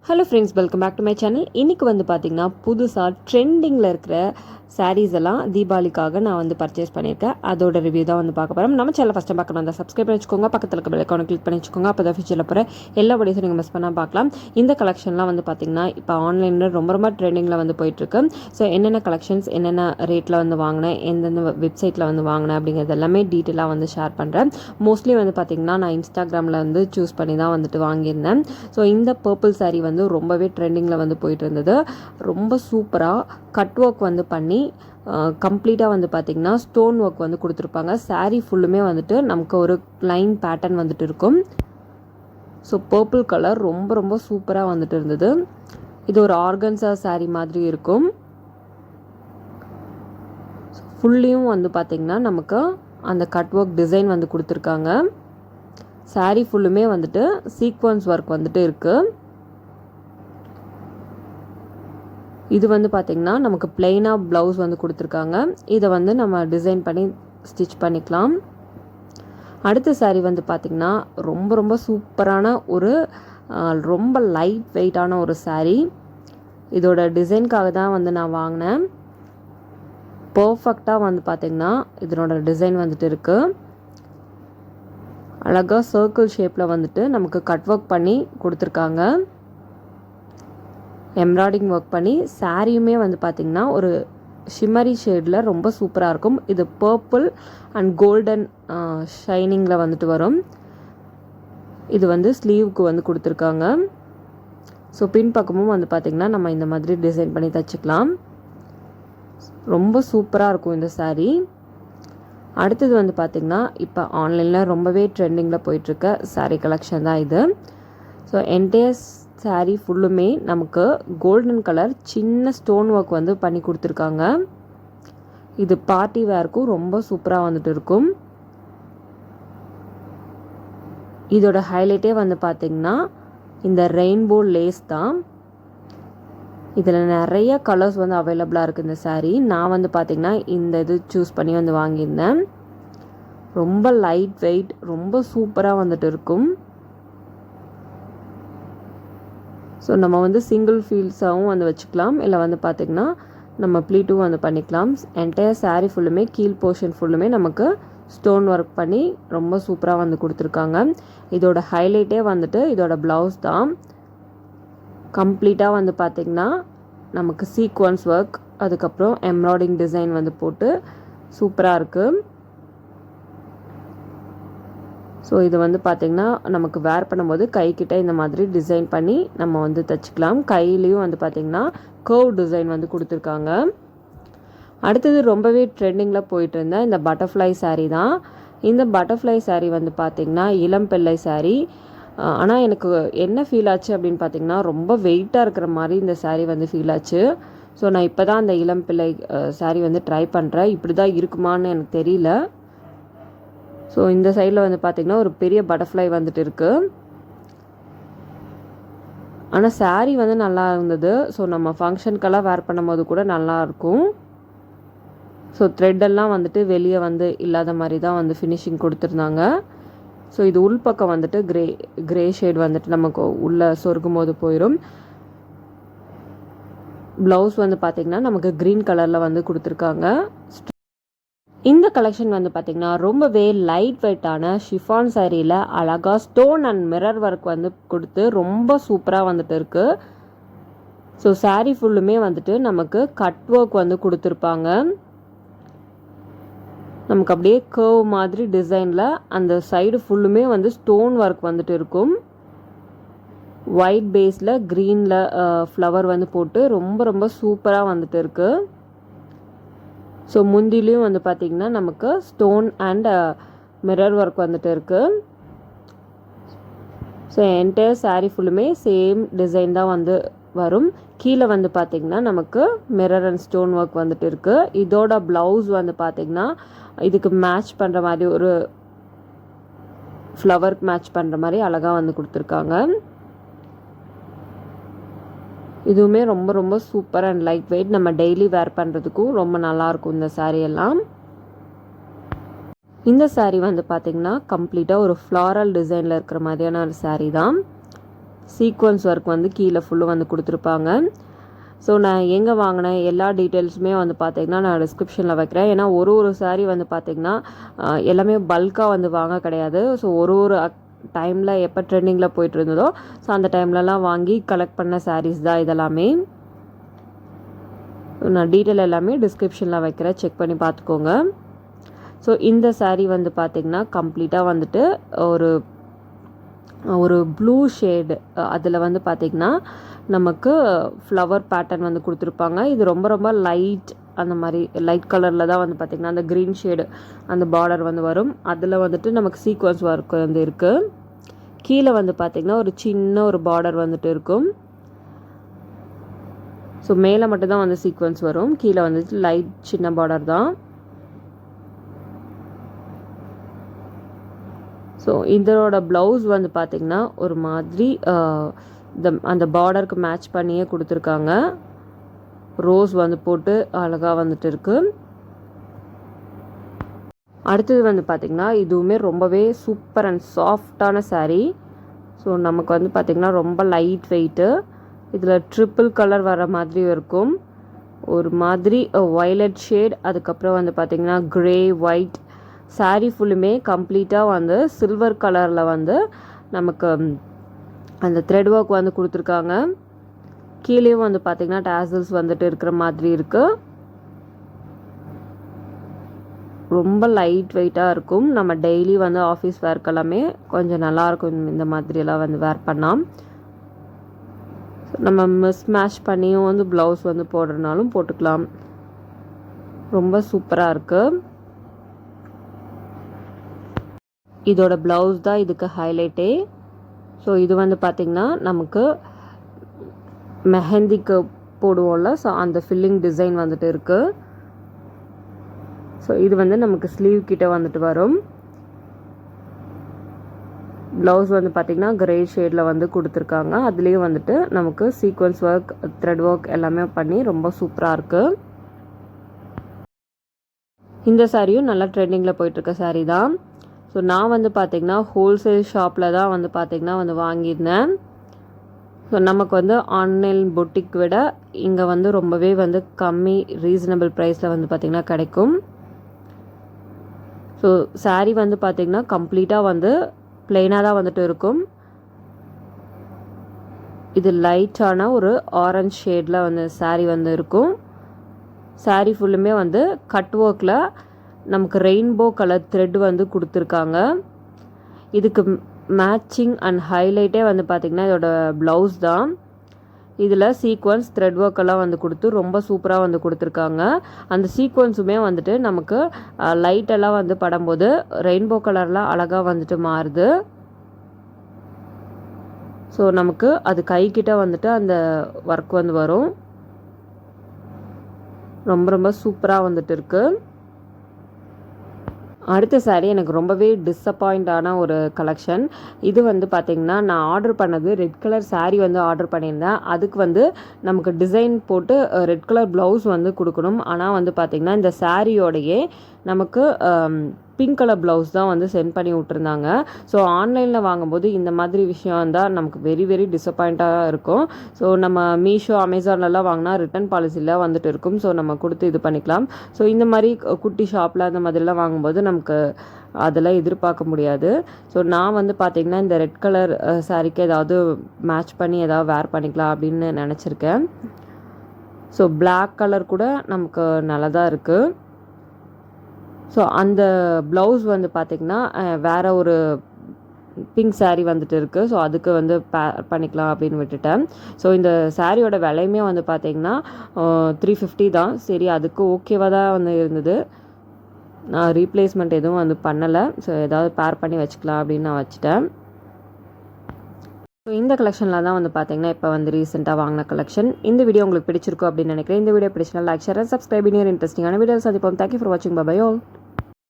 Hello friends, welcome back to my channel. இன்றைக்கி வந்து பார்த்திங்கன்னா புதுசாக ட்ரெண்டிங்கில் இருக்கிற சாரீஸ் எல்லாம் தீபாவளிக்காக நான் வந்து பர்ச்சேஸ் பண்ணியிருக்கேன். அதோட ரிவ்யூ தான் வந்து பார்க்க போகிறோம். நம்ம சேனல் ஃபஸ்ட்டு பார்க்கணும் அந்த சப்ஸ்கிரைப் பண்ணி வச்சுக்கோங்க, பக்கத்தில் இருக்க பெல் ஐகானை கிளிக் பண்ணி வச்சுக்கோங்க. அப்போ தான் ஃபியூச்சரில் போகிற எல்லா வீடியோஸும் நீங்கள் மிஸ் பண்ணால் பார்க்கலாம். இந்த கலெக்ஷன்லாம் வந்து பார்த்திங்கன்னா இப்போ ஆன்லைனில் ரொம்ப ட்ரெண்டிங்கில் வந்து போயிட்டுருக்கு. ஸோ என்னென்ன கலெக்ஷன்ஸ், என்னென்ன ரேட்டில் வந்து வாங்கினேன், எந்தெந்த வெப்சைட்டில் வந்து வாங்கினேன் அப்படிங்கிறது எல்லாமே டீட்டெயிலாக வந்து ஷேர் பண்ணுறேன். மோஸ்ட்லி வந்து பார்த்திங்கன்னா நான் இன்ஸ்டாகிராமில் வந்து சூஸ் பண்ணி தான் வந்துட்டு வாங்கியிருந்தேன். ஸோ இந்த பர்பிள் சாரீ வந்து ரொம்பவே ட்ரெண்டிங்கில் வந்து போயிட்டு இருந்தது. ரொம்ப சூப்பராக கட் ஒர்க் வந்து பண்ணி கம்ப்ளீட்டாக வந்து பார்த்திங்கன்னா ஸ்டோன் ஒர்க் வந்து கொடுத்துருப்பாங்க. சாரீ ஃபுல்லுமே வந்துட்டு நமக்கு ஒரு லைன் பேட்டர்ன் வந்துட்டு இருக்கும். ஸோ பர்பிள் கலர் ரொம்ப சூப்பராக வந்துட்டு இருந்தது. இது ஒரு ஆர்கன்ஸா சாரீ மாதிரி இருக்கும். ஃபுல்லியும் வந்து பார்த்திங்கன்னா நமக்கு அந்த கட் ஒர்க் டிசைன் வந்து கொடுத்துருக்காங்க. சாரீ ஃபுல்லுமே வந்துட்டு சீக்வன்ஸ் ஒர்க் வந்துட்டு இருக்குது. இது வந்து பார்த்திங்கன்னா நமக்கு பிளெயினாக ப்ளவுஸ் வந்து கொடுத்துருக்காங்க. இதை வந்து நம்ம டிசைன் பண்ணி ஸ்டிச் பண்ணிக்கலாம். அடுத்த சாரீ வந்து பார்த்திங்கன்னா ரொம்ப சூப்பரான ஒரு ரொம்ப லைட் வெயிட்டான ஒரு சாரீ. இதோட டிசைனுக்காக தான் வந்து நான் வாங்கினேன். பர்ஃபெக்டாக வந்து பார்த்திங்கன்னா இதனோட டிசைன் வந்துட்டு இருக்குது. அழகாக சர்க்கிள் ஷேப்பில் வந்துட்டு நமக்கு கட் ஒர்க் பண்ணி கொடுத்துருக்காங்க. எம்ப்ராய்டிங் ஒர்க் பண்ணி சாரியுமே வந்து பார்த்திங்கன்னா ஒரு ஷிம்மரி ஷேடில் ரொம்ப சூப்பராக இருக்கும். இது பர்பிள் அண்ட் கோல்டன் ஷைனிங்கில் வந்துட்டு வரும். இது வந்து ஸ்லீவுக்கு வந்து கொடுத்துருக்காங்க. ஸோ பின்பக்கமும் வந்து பார்த்திங்கன்னா நம்ம இந்த மாதிரி டிசைன் பண்ணி தச்சுக்கலாம். ரொம்ப சூப்பராக இருக்கும் இந்த சாரீ. அடுத்தது வந்து பார்த்திங்கன்னா இப்போ ஆன்லைனில் ரொம்பவே ட்ரெண்டிங்கில் போயிட்டுருக்க சாரீ கலெக்ஷன் தான் இது. ஸோ என்டையர் சாரீ ஃபுல்லுமே நமக்கு கோல்டன் கலர் சின்ன ஸ்டோன் ஒர்க் வந்து பண்ணி கொடுத்துருக்காங்க. இது பார்ட்டி வேர்க்கும் ரொம்ப சூப்பராக வந்துட்டு இருக்கும். இதோட ஹைலைட்டே வந்து பார்த்திங்கன்னா இந்த ரெயின்போ லேஸ் தான். இதில் நிறைய கலர்ஸ் வந்து அவைலபிளாக இருக்குது இந்த சாரீ. நான் வந்து பார்த்திங்கன்னா இந்த இது சூஸ் பண்ணி வந்து வாங்கியிருந்தேன். ரொம்ப லைட் வெயிட், ரொம்ப சூப்பராக வந்துட்டு இருக்கும். ஸோ நம்ம வந்து சிங்கிள் ஃபீல்ஸாகவும் வந்து வச்சுக்கலாம், இல்லை வந்து பார்த்திங்கன்னா நம்ம ப்ளீட்டும் வந்து பண்ணிக்கலாம். என்டையர் சாரீ ஃபுல்லுமே கீழ் போர்ஷன் ஃபுல்லுமே நமக்கு ஸ்டோன் ஒர்க் பண்ணி ரொம்ப சூப்பராக வந்து கொடுத்துருக்காங்க. இதோட ஹைலைட்டே வந்துட்டு இதோட ப்ளவுஸ் தான். கம்ப்ளீட்டாக வந்து பார்த்திங்கன்னா நமக்கு சீக்வன்ஸ் ஒர்க், அதுக்கப்புறம் எம்ப்ராய்டிங் டிசைன் வந்து போட்டு சூப்பராக இருக்குது. ஸோ இது வந்து பார்த்திங்கன்னா நமக்கு வேர் பண்ணும்போது கைக்கிட்ட இந்த மாதிரி டிசைன் பண்ணி நம்ம வந்து தைச்சிக்கலாம். கையிலையும் வந்து பார்த்திங்கன்னா கர்வ் டிசைன் வந்து கொடுத்துருக்காங்க. அடுத்தது ரொம்பவே ட்ரெண்டிங்கில் போயிட்டு இருந்த இந்த பட்டர்ஃப்ளை சாரீ தான். இந்த பட்டர்ஃப்ளை சாரீ வந்து பார்த்திங்கன்னா இளம் பிள்ளை சாரீ. ஆனால் எனக்கு என்ன ஃபீல் ஆச்சு அப்படின்னு பார்த்திங்கன்னா ரொம்ப வெயிட்டாக இருக்கிற மாதிரி இந்த சாரீ வந்து ஃபீல் ஆச்சு. ஸோ நான் இப்போ தான் அந்த இளம் பிள்ளை சாரீ வந்து ட்ரை பண்ணுறேன். இப்படி தான் இருக்குமான்னு எனக்கு தெரியல. ஸோ இந்த சைடில் வந்து பார்த்திங்கன்னா ஒரு பெரிய பட்டர்ஃப்ளை வந்துட்டு இருக்குது. ஆனால் சாரீ வந்து நல்லா இருந்தது. ஸோ நம்ம ஃபங்க்ஷனுக்கெல்லாம் வேர் பண்ணும்போது கூட நல்லாயிருக்கும். ஸோ த்ரெட்டெல்லாம் வந்துட்டு வெளியே வந்து இல்லாத மாதிரி தான் வந்து ஃபினிஷிங் கொடுத்துருந்தாங்க. ஸோ இது உள்பக்கம் வந்துட்டு கிரே ஷேட் வந்துட்டு நமக்கு உள்ளே சொருகும் போது போயிடும். ப்ளவுஸ் வந்து பார்த்திங்கன்னா நமக்கு க்ரீன் கலரில் வந்து கொடுத்துருக்காங்க. இந்த கலெக்ஷன் வந்து பார்த்திங்கன்னா ரொம்பவே லைட் வெயிட்டான ஷிஃபான் சாரியில் அழகாக ஸ்டோன் அண்ட் மிரர் ஒர்க் வந்து கொடுத்து ரொம்ப சூப்பராக வந்துட்டு இருக்குது. ஸோ சாரீ ஃபுல்லுமே வந்துட்டு நமக்கு கட் ஒர்க் வந்து கொடுத்துருப்பாங்க. நமக்கு அப்படியே கர்வ் மாதிரி டிசைனில் அந்த சைடு ஃபுல்லுமே வந்து ஸ்டோன் ஒர்க் வந்துட்டு இருக்கும். ஒயிட் பேஸில் க்ரீனில் ஃப்ளவர் வந்து போட்டு ரொம்ப சூப்பராக வந்துட்டு இருக்குது. ஸோ முந்திலையும் வந்து பார்த்திங்கன்னா நமக்கு ஸ்டோன் அண்ட் மிரர் ஒர்க் வந்துட்டு இருக்குது. ஸோ என்டையர் சாரீ ஃபுல்லுமே சேம் டிசைன் தான் வந்து வரும். கீழே வந்து பார்த்திங்கன்னா நமக்கு மிரர் அண்ட் ஸ்டோன் ஒர்க் வந்துட்டு இருக்குது. இதோட ப்ளவுஸ் வந்து பார்த்திங்கன்னா இதுக்கு மேட்ச் பண்ணுற மாதிரி ஒரு ஃப்ளவருக்கு மேட்ச் பண்ணுற மாதிரி அழகாக வந்து கொடுத்துருக்காங்க. இதுவுமே ரொம்ப சூப்பர் அண்ட் லைட் வெயிட், நம்ம டெய்லி வேர் பண்ணுறதுக்கும் ரொம்ப நல்லாயிருக்கும் இந்த சாரீ எல்லாம். இந்த சாரீ வந்து பார்த்திங்கன்னா கம்ப்ளீட்டாக ஒரு ஃப்ளாரல் டிசைனில் இருக்கிற மாதிரியான ஒரு சாரீ தான். சீக்வன்ஸ் ஒர்க் வந்து கீழே ஃபுல்லும் வந்து கொடுத்துருப்பாங்க. ஸோ நான் எங்கே வாங்கினேன் எல்லா டீட்டெயில்ஸுமே வந்து பார்த்திங்கன்னா நான் டிஸ்கிரிப்ஷனில் வைக்கிறேன். ஏன்னா ஒரு சாரீ வந்து பார்த்திங்கன்னா எல்லாமே பல்காக வந்து வாங்க கிடையாது. ஸோ ஒரு டைமில் எப்போ ட்ரெண்டிங்கில் போயிட்டு இருந்ததோ ஸோ அந்த டைம்லலாம் வாங்கி கலெக்ட் பண்ண சாரீஸ் தான் இதெல்லாமே. நான் டீட்டெயில் எல்லாமே டிஸ்கிரிப்ஷனில் வைக்கிறேன், செக் பண்ணி பார்த்துக்கோங்க. ஸோ இந்த சாரீ வந்து பார்த்திங்கன்னா கம்ப்ளீட்டாக வந்துட்டு ஒரு ப்ளூ ஷேடு, அதில் வந்து பார்த்திங்கன்னா நமக்கு ஃப்ளவர் பேட்டர்ன் வந்து கொடுத்துருப்பாங்க. இது ரொம்ப ரொம்ப லைட், அந்த மாதிரி லைட் கலரில் தான் வந்து பார்த்திங்கன்னா அந்த க்ரீன் ஷேடு அந்த பார்டர் வந்து வரும். அதில் வந்துட்டு நமக்கு சீக்வன்ஸ் ஒர்க் வந்து இருக்குது. கீழே வந்து பார்த்திங்கன்னா ஒரு சின்ன ஒரு பார்டர் வந்துட்டு இருக்கும். ஸோ மேலே மட்டும்தான் வந்து சீக்வன்ஸ் வரும், கீழே வந்துட்டு லைட் சின்ன பார்டர் தான். ஸோ இதோட ப்ளவுஸ் வந்து பார்த்திங்கன்னா ஒரு மாதிரி அந்த பார்டருக்கு மேட்ச் பண்ணியே கொடுத்துருக்காங்க. ரோஸ் வந்து போட்டு அழகாக வந்துட்டு இருக்குது. அடுத்தது வந்து பார்த்திங்கன்னா இதுவுமே ரொம்பவே சூப்பர் அண்ட் சாஃப்டான சாரீ. ஸோ நமக்கு வந்து பார்த்திங்கன்னா ரொம்ப லைட் வெயிட்டு. இதில் ட்ரிப்பிள் கலர் வர மாதிரி இருக்கும். ஒரு மாதிரி வயலட் ஷேட், அதுக்கப்புறம் வந்து பார்த்திங்கன்னா க்ரே ஒயிட். சாரீ ஃபுல்லுமே கம்ப்ளீட்டாக வந்து சில்வர் கலரில் வந்து நமக்கு அந்த த்ரெட் ஒர்க் வந்து கொடுத்துருக்காங்க. கீழேயும் வந்து பார்த்திங்கன்னா டேசல்ஸ் வந்துட்டு இருக்கிற மாதிரி இருக்குது. ரொம்ப லைட் வெயிட்டாக இருக்கும். நம்ம டெய்லி வந்து ஆஃபீஸ் வேர்க்கு எல்லாமே கொஞ்சம் நல்லாயிருக்கும் இந்த மாதிரியெல்லாம் வந்து வேர் பண்ணலாம். நம்ம மிஸ் மேட்ச் பண்ணியும் வந்து ப்ளவுஸ் வந்து போடுறதுனாலும் போட்டுக்கலாம். ரொம்ப சூப்பராக இருக்குது. இதோட ப்ளவுஸ் தான் இதுக்கு ஹைலைட்டே. ஸோ இது வந்து பார்த்திங்கன்னா நமக்கு மெஹந்திக்கு போடுவோம்ல, ஸோ அந்த ஃபில்லிங் டிசைன் வந்துட்டு இருக்குது. ஸோ இது வந்து நமக்கு ஸ்லீவ் கிட்ட வந்துட்டு வரும். ப்ளவுஸ் வந்து பார்த்திங்கன்னா கிரே ஷேடில் வந்து கொடுத்துருக்காங்க. அதுலேயும் வந்துட்டு நமக்கு சீக்வன்ஸ் ஒர்க், த்ரெட் ஒர்க் எல்லாமே பண்ணி ரொம்ப சூப்பராக இருக்குது. இந்த சாரியும் நல்லா ட்ரெண்டிங்கில் போயிட்டுருக்க சாரீ தான். ஸோ நான் வந்து பார்த்திங்கன்னா ஹோல்சேல் ஷாப்பில் தான் வந்து பார்த்திங்கன்னா வந்து வாங்கியிருந்தேன். ஸோ நமக்கு வந்து ஆன்லைன் பொட்டிக் விட இங்கே வந்து ரொம்பவே வந்து கம்மி ரீசனபிள் ப்ரைஸில் வந்து பார்த்திங்கன்னா கிடைக்கும். ஸோ சாரீ வந்து பார்த்திங்கன்னா கம்ப்ளீட்டாக வந்து ப்ளெயினாக தான் வந்துட்டு இருக்கும். இது லைட்டான ஒரு ஆரஞ்ச் ஷேடில் வந்து சாரீ வந்து இருக்கும். சாரீ ஃபுல்லுமே வந்து கட் ஒர்க்கில் நமக்கு ரெயின்போ கலர் த்ரெட் வந்து கொடுத்துருக்காங்க. இதுக்கு மேட்சிங் அண்ட் ஹைலைட்டே வந்து பார்த்திங்கன்னா இதோட ப்ளவுஸ் தான். இதில் சீக்வன்ஸ் த்ரெட் ஒர்க்கெல்லாம் வந்து கொடுத்து ரொம்ப சூப்பராக வந்து கொடுத்துருக்காங்க. அந்த சீக்வன்ஸுமே வந்துட்டு நமக்கு லைட்டெல்லாம் வந்து படும்போது ரெயின்போ கலரில் அழகாக வந்துட்டு மாறுது. ஸோ நமக்கு அது கைக்கிட்ட வந்துட்டு அந்த ஒர்க் வந்து வரும். ரொம்ப ரொம்ப சூப்பராக வந்துட்டு இருக்குது. அடுத்த சாரீ எனக்கு ரொம்பவே டிஸப்பாயிண்டான ஒரு கலெக்ஷன். இது வந்து பார்த்திங்கன்னா நான் ஆர்டர் பண்ணது ரெட் கலர் சாரீ வந்து ஆர்டர் பண்ணியிருந்தேன். அதுக்கு வந்து நமக்கு டிசைன் போட்டு ரெட் கலர் ப்ளவுஸ் வந்து கொடுக்கணும். ஆனால் வந்து பார்த்திங்கன்னா இந்த சாரியோடையே நமக்கு பிங்க் கலர் ப்ளவுஸ் தான் வந்து சென்ட் பண்ணி விட்டுருந்தாங்க. ஸோ ஆன்லைனில் வாங்கும்போது இந்த மாதிரி விஷயம் தான் நமக்கு வெரி வெரி டிஸப்பாயிண்ட்டாக இருக்கும். ஸோ நம்ம மீஷோ, அமேசான்லலாம் வாங்கினா ரிட்டன் பாலிசியில் வந்துட்டு இருக்கும். ஸோ நம்ம கொடுத்து இது பண்ணிக்கலாம். ஸோ இந்த மாதிரி குட்டி ஷாப்பில் அந்த மாதிரிலாம் வாங்கும்போது நமக்கு அதெல்லாம் எதிர்பார்க்க முடியாது. ஸோ நான் வந்து பார்த்திங்கன்னா இந்த ரெட் கலர் சாரீக்கு ஏதாவது மேட்ச் பண்ணி ஏதாவது வேர் பண்ணிக்கலாம் அப்படின்னு நினச்சிருக்கேன். ஸோ பிளாக் கலர் கூட நமக்கு நல்லதாக இருக்குது. ஸோ அந்த ப்ளவுஸ் வந்து பார்த்திங்கன்னா வேறு ஒரு பிங்க் சாரீ வந்துட்டு இருக்குது. ஸோ அதுக்கு வந்து பண்ணிக்கலாம் அப்படின்னு விட்டுட்டேன். ஸோ இந்த சாரியோட விலையுமே வந்து பார்த்திங்கன்னா 350 தான். சரி, அதுக்கு ஓகேவாக தான் வந்து இருந்தது. நான் ரீப்ளேஸ்மெண்ட் எதுவும் வந்து பண்ணலை. ஸோ ஏதாவது பேர் பண்ணி வச்சுக்கலாம் அப்படின்னு நான் வச்சுட்டேன். ஸோ இந்த கலெக்ஷனில் தான் வந்து பார்த்திங்கன்னா இப்போ வந்து ரீசெண்டாக வாங்கின கலெக்ஷன். இந்த வீடியோ உங்களுக்கு பிடிச்சிருக்கும் அப்படின்னு நினைக்கிறேன். இந்த வீடியோ பிடிச்சினா லைக், ஷேர், சப்ஸ்கிரைப். இன்னொரு இன்ட்ரெஸ்டிங்கான வீடியோ சந்திப்போம். தேங்க்யூ ஃபார் வாட்சிங். Bye bye all.